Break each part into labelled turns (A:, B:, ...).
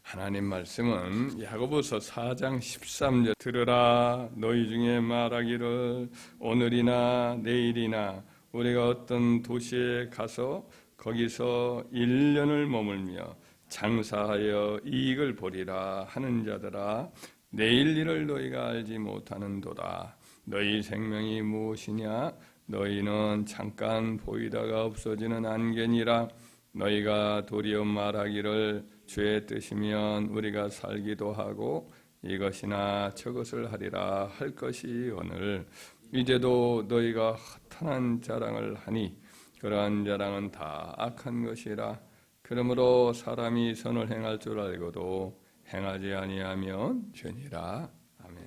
A: 하나님 말씀은 야고보서 4장 13절 들으라 너희 중에 말하기를 오늘이나 내일이나 우리가 어떤 도시에 가서 거기서 1년을 머물며 장사하여 이익을 보리라 하는 자들아 내일 일을 너희가 알지 못하는도다. 너희 생명이 무엇이냐? 너희는 잠깐 보이다가 없어지는 안개니라. 너희가 도리어 말하기를 주의 뜻이면 우리가 살기도 하고 이것이나 저것을 하리라 할 것이 오늘 이제도 너희가 허탄한 자랑을 하니 그러한 자랑은 다 악한 것이라. 그러므로 사람이 선을 행할 줄 알고도 행하지 아니하면 죄니라. 아멘.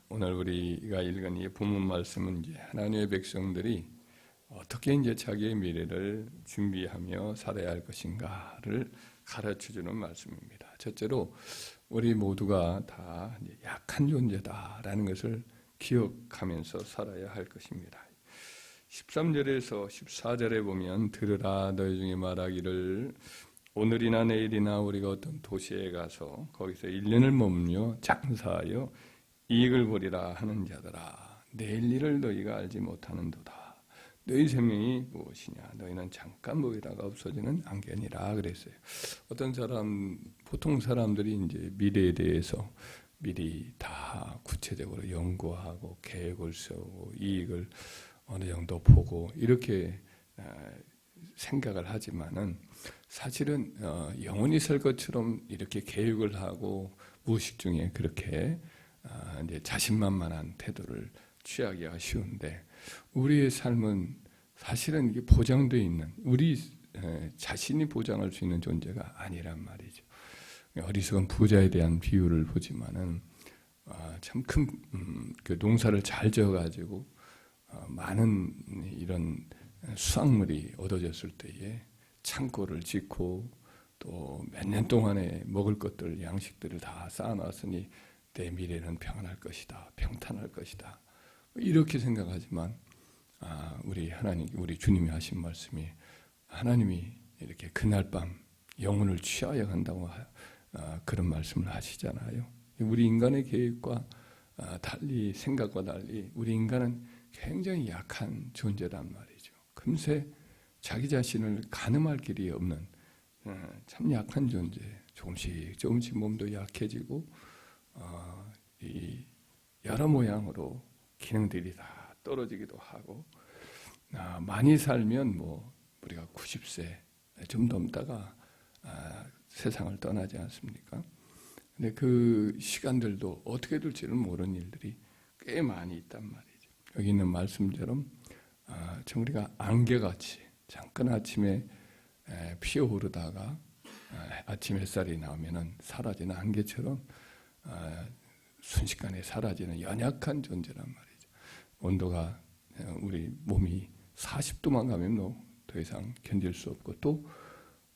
A: 오늘 우리가 읽은 이 본문 말씀은 이제 하나님의 백성들이 어떻게 이제 자기의 미래를 준비하며 살아야 할 것인가를 가르쳐주는 말씀입니다. 첫째로 우리 모두가 다 약한 존재다라는 것을 기억하면서 살아야 할 것입니다. 13절에서 14절에 보면 들으라 너희 중에 말하기를 오늘이나 내일이나 우리가 어떤 도시에 가서 거기서 1년을 머물며 장사하여 이익을 보리라 하는 자들아 내일 일을 너희가 알지 못하는도다. 너희 생명이 무엇이냐? 너희는 잠깐 보이다가 없어지는 안개니라 그랬어요. 어떤 사람, 보통 사람들이 이제 미래에 대해서 미리 다 구체적으로 연구하고 계획을 세우고 이익을 어느 정도 보고 이렇게 생각을 하지만은 사실은 영원히 살 것처럼 이렇게 계획을 하고 무의식 중에 그렇게 이제 자신만만한 태도를 취하기가 쉬운데 우리의 삶은 사실은 이게 보장되어 있는 우리 자신이 보장할 수 있는 존재가 아니란 말이죠. 어리석은 부자에 대한 비유를 보지만은 참 큰 그 농사를 잘 지어가지고 많은 이런 수확물이 얻어졌을 때에 창고를 짓고 또 몇 년 동안에 먹을 것들 양식들을 다 쌓아놨으니 내 미래는 평안할 것이다, 평탄할 것이다. 이렇게 생각하지만 우리 하나님, 우리 주님이 하신 말씀이 하나님이 이렇게 그날 밤 영혼을 취하여 간다고 그런 말씀을 하시잖아요. 우리 인간의 계획과 달리 생각과 달리 우리 인간은 굉장히 약한 존재란 말이죠. 금세 자기 자신을 가늠할 길이 없는 참 약한 존재. 조금씩 몸도 약해지고 이 여러 모양으로 기능들이 다 떨어지기도 하고 많이 살면 뭐 우리가 90세 좀 넘다가 세상을 떠나지 않습니까? 근데 그 시간들도 어떻게 될지를 모르는 일들이 꽤 많이 있단 말이죠. 여기 있는 말씀처럼 참 우리가 안개같이 잠깐 아침에 피어오르다가 아침 햇살이 나오면은 사라지는 안개처럼 순식간에 사라지는 연약한 존재란 말이죠. 온도가 우리 몸이 40도만 가면 더 이상 견딜 수 없고 또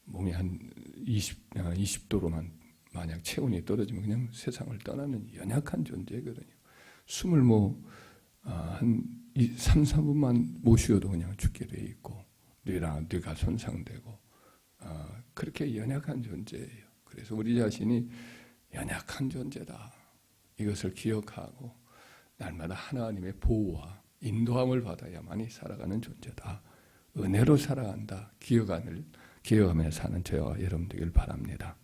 A: 몸이 한 20도로만 만약 체온이 떨어지면 그냥 세상을 떠나는 연약한 존재거든요. 숨을 한 3, 4분만 못 쉬어도 그냥 죽게 돼 있고 뇌가 손상되고 그렇게 연약한 존재예요. 그래서 우리 자신이 연약한 존재다. 이것을 기억하고 날마다 하나님의 보호와 인도함을 받아야만이 살아가는 존재다. 은혜로 살아간다. 기억하며 사는 저와 여러분 되길 바랍니다.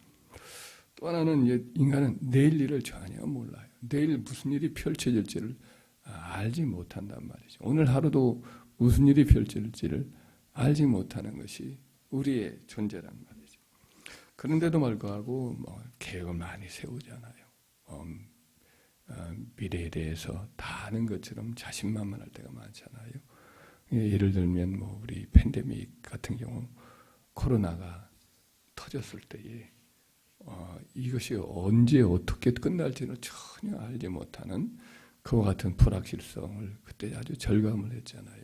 A: 또 하나는 인간은 내일 일을 전혀 몰라요. 내일 무슨 일이 펼쳐질지를 알지 못한단 말이죠. 오늘 하루도 무슨 일이 펼쳐질지를 알지 못하는 것이 우리의 존재란 말이죠. 그런데도 불구하고 계획을 많이 세우잖아요. 미래에 대해서 다 아는 것처럼 자신만만할 때가 많잖아요. 예를 들면 우리 팬데믹 같은 경우 코로나가 터졌을 때에 이것이 언제 어떻게 끝날지는 전혀 알지 못하는 그와 같은 불확실성을 그때 아주 절감을 했잖아요.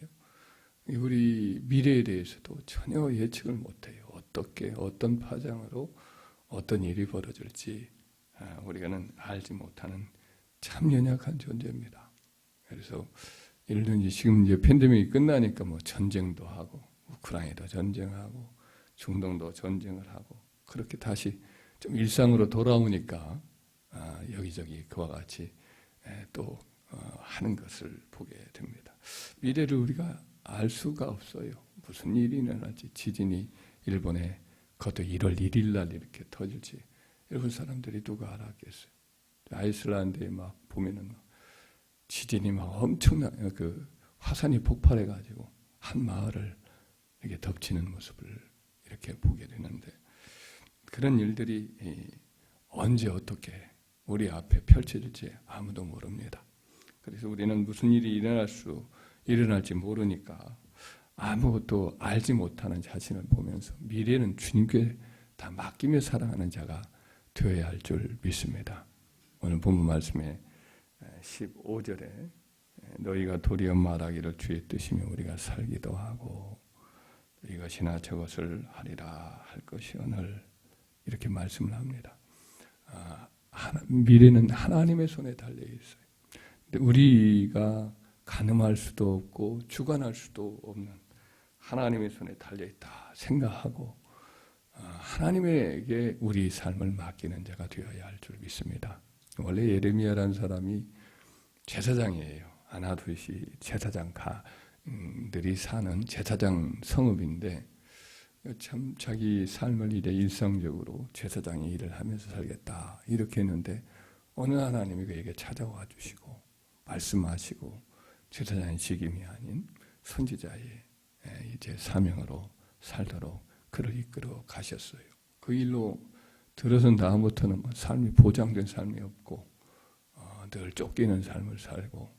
A: 우리 미래에 대해서도 전혀 예측을 못해요. 어떻게 어떤 파장으로 어떤 일이 벌어질지 우리가는 알지 못하는 참 연약한 존재입니다. 그래서 예를 들면 지금 이제 팬데믹이 끝나니까 전쟁도 하고 우크라이나도 전쟁하고 중동도 전쟁을 하고 그렇게 다시 좀 일상으로 돌아오니까 여기저기 그와 같이 또 하는 것을 보게 됩니다. 미래를 우리가 알 수가 없어요. 무슨 일이 일어날지, 지진이 일본에 그것도 1월 1일 날 이렇게 터질지 일본 사람들이 누가 알았겠어요. 아이슬란드에 막 보면은 지진이 막 엄청난 그 화산이 폭발해가지고 한 마을을 이렇게 덮치는 모습을 이렇게 보게 되는데, 그런 일들이 언제 어떻게 우리 앞에 펼쳐질지 아무도 모릅니다. 그래서 우리는 무슨 일이 일어날지 모르니까 아무것도 알지 못하는 자신을 보면서 미래는 주님께 다 맡기며 살아가는 자가 되어야 할 줄 믿습니다. 오늘 본문 말씀에 15절에 너희가 도리어 말하기를 주의 뜻이며 우리가 살기도 하고 이것이나 저것을 하리라 할 것이오늘 이렇게 말씀을 합니다. 미래는 하나님의 손에 달려 있어요. 근데 우리가 가늠할 수도 없고 주관할 수도 없는 하나님의 손에 달려 있다 생각하고 하나님에게 우리 삶을 맡기는 자가 되어야 할 줄 믿습니다. 원래 예레미야라는 사람이 제사장이에요. 하나둘씩 제사장들이 사는 제사장 성읍인데 참 자기 삶을 이래 일상적으로 제사장의 일을 하면서 살겠다 이렇게 했는데 어느 하나님이 그에게 찾아와 주시고 말씀하시고 제사장의 직임이 아닌 선지자의 이제 사명으로 살도록 그를 이끌어 가셨어요. 그 일로 들어선 다음부터는 삶이 보장된 삶이 없고 늘 쫓기는 삶을 살고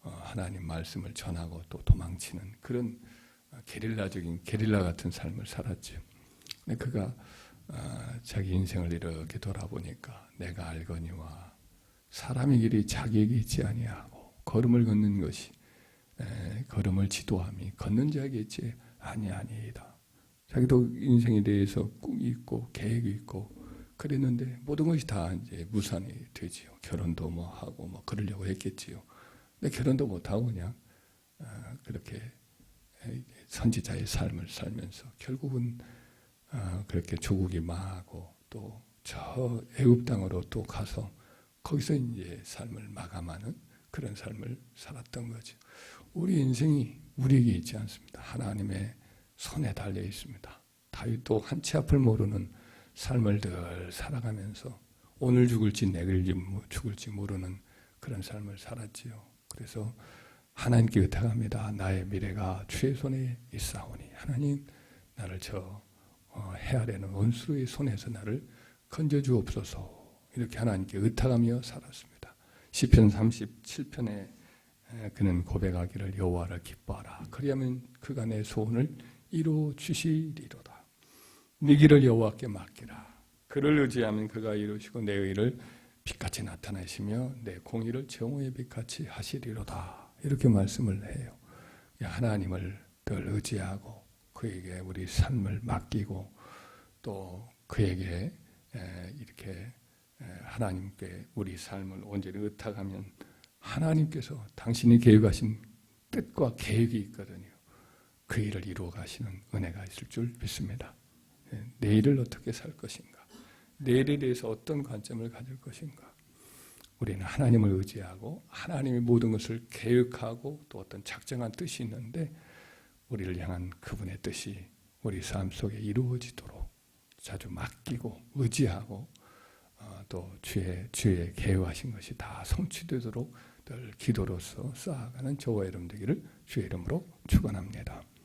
A: 하나님 말씀을 전하고 또 도망치는 그런 게릴라 같은 삶을 살았죠. 근데 그가 자기 인생을 이렇게 돌아보니까 내가 알거니와 사람의 길이 자기에게 있지 아니하고 걸음을 걷는 것이 걸음을 지도함이 걷는 자에게 있지 아니하니이다. 자기도 인생에 대해서 꿈이 있고 계획이 있고 그랬는데 모든 것이 다 이제 무산이 되지요. 결혼도 뭐 하고 뭐 그러려고 했겠지요. 근데 결혼도 못 하고 그냥 그렇게 선지자의 삶을 살면서 결국은 그렇게 조국이 망하고 또 저 애굽 땅으로 또 가서 거기서 이제 삶을 마감하는 그런 삶을 살았던 거죠. 우리 인생이 우리에게 있지 않습니다. 하나님의 손에 달려 있습니다. 다윗도 한치 앞을 모르는 삶을 늘 살아가면서 오늘 죽을지 내일 죽을지 모르는 그런 삶을 살았지요. 그래서 하나님께 의탁합니다. 나의 미래가 주의 손에 있사오니 하나님 나를 저 해아래는 원수의 손에서 나를 건져주옵소서. 이렇게 하나님께 의탁하며 살았습니다. 시편 37편에 그는 고백하기를 여호와를 기뻐하라. 그리하면 그가 내 소원을 이루어 주시리로다. 네 길을 여호와께 맡기라. 그를 의지하면 그가 이루시고 내 의를 빛같이 나타내시며 내 공의를 정오의 빛같이 하시리로다. 이렇게 말씀을 해요. 하나님을 늘 의지하고 그에게 우리 삶을 맡기고 또 그에게 이렇게 하나님께 우리 삶을 온전히 의탁하면 하나님께서 당신이 계획하신 뜻과 계획이 있거든요. 그 일을 이루어 가시는 은혜가 있을 줄 믿습니다. 내일을 어떻게 살 것인가? 내일에 대해서 어떤 관점을 가질 것인가? 우리는 하나님을 의지하고 하나님이 모든 것을 계획하고 또 어떤 작정한 뜻이 있는데 우리를 향한 그분의 뜻이 우리 삶 속에 이루어지도록 자주 맡기고 의지하고 또 주의 계획하신 것이 다 성취되도록 늘 기도로서 쌓아가는 저와 여러분 되기를 주의 이름으로 축원합니다.